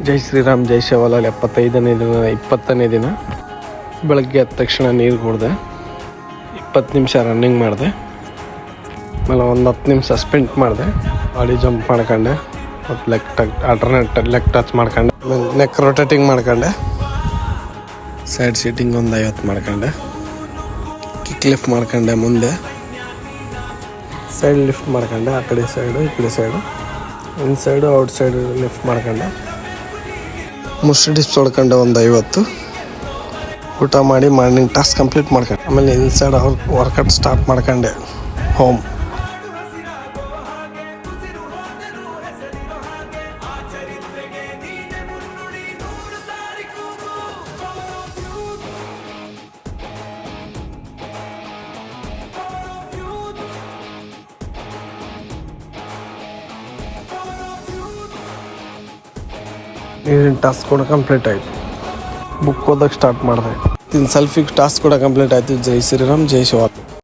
ಜೈ ಶ್ರೀರಾಮ್ ಜೈ ಶಿವಲಾಲ್ 75ನೇ ದಿನ 20ನೇ ದಿನ ಬೆಳಗ್ಗೆ ಎದ್ದ ತಕ್ಷಣ ನೀರು ಕುಡಿದೆ, 20 ನಿಮಿಷ ರನ್ನಿಂಗ್ ಮಾಡಿದೆ, ಆಮೇಲೆ ಒಂದು 10 ನಿಮಿಷ ಸ್ಪ್ರಿಂಟ್ ಮಾಡಿದೆ, ಬಾಡಿ ಜಂಪ್ ಮಾಡ್ಕೊಂಡೆ, ಮತ್ತು ಲೆಗ್ ಟಚ್ ಮಾಡ್ಕೊಂಡೆ, ಆಮೇಲೆ ನೆಕ್ ರೊಟೇಟಿಂಗ್ ಮಾಡ್ಕೊಂಡೆ, ಸೈಡ್ ಸೀಟಿಂಗ್ ಒಂದು 50 ಮಾಡ್ಕೊಂಡೆ, ಕಿಕ್ ಲಿಫ್ಟ್ ಮಾಡ್ಕೊಂಡೆ, ಮುಂದೆ ಸೈಡ್ ಲಿಫ್ಟ್ ಮಾಡ್ಕೊಂಡೆ, ಆ ಕಡೆ ಸೈಡು ಈ ಕಡೆ side, inside out side lift ಮಾಡ್ಕೊಂಡೆ, ಮುಷ್ಟಿ ಡಿಪ್ಸ್ ಹೊಡ್ಕೊಂಡೆ ಒಂದು 50, ಊಟ ಮಾಡಿ ಮಾರ್ನಿಂಗ್ ಟಾಸ್ಕ್ ಕಂಪ್ಲೀಟ್ ಮಾಡ್ಕೊಂಡೆ, ಆಮೇಲೆ ಇನ್ಸೈಡ್ ವರ್ಕೌಟ್ ಸ್ಟಾರ್ಟ್ ಮಾಡ್ಕೊಂಡೆ ಹೋಮ್. ನೀರಿನ ಟಾಸ್ಕ್ ಕೂಡ ಕಂಪ್ಲೀಟ್ ಆಯಿತು, ಬುಕ್ ಓದೋಕ್ಕೆ ಸ್ಟಾರ್ಟ್ ಮಾಡಿದೆ. ಸೆಲ್ಫಿಗೆ ಟಾಸ್ಕ್ ಕೂಡ ಕಂಪ್ಲೀಟ್ ಆಯಿತು. ಜೈ ಶ್ರೀರಾಮ್ ಜೈ ಶಿವ.